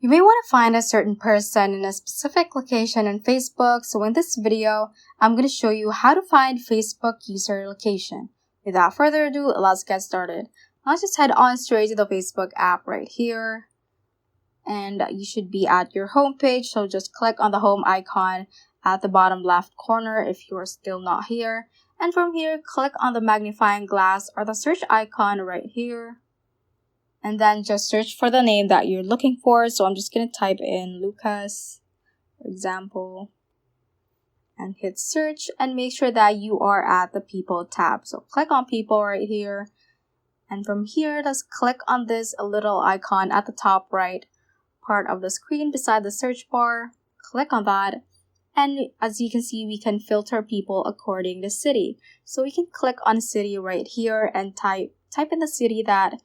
You may want to find a certain person in a specific location on Facebook, so in this video, I'm going to show you how to find Facebook user location. Without further ado, let's get started. Now just head on straight to the Facebook app right here. And you should be at your home page, so just click on the home icon at the bottom left corner if you are still not here. And from here, click on the magnifying glass or the search icon right here. And then just search for the name that you're looking for. So I'm just going to type in Lucas, for example, and hit search, and make sure that you are at the people tab. So click on people right here. And from here, just click on this little icon at the top right part of the screen beside the search bar. Click on that. And as you can see, we can filter people according to city. So we can click on city right here and type in the city that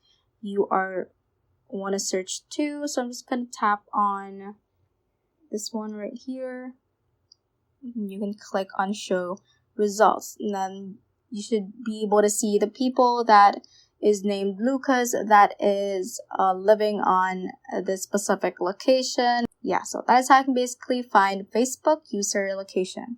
you want to search to. So I'm just going to tap on this one right here. You can click on show results, and then you should be able to see the people that is named Lucas that is living on this specific location. Yeah, so that is how you can basically find Facebook user location.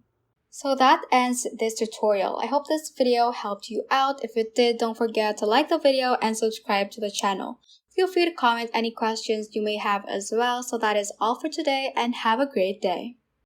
So that ends this tutorial. I hope this video helped you out. If it did, don't forget to like the video and subscribe to the channel. Feel free to comment any questions you may have as well. So that is all for today, and have a great day.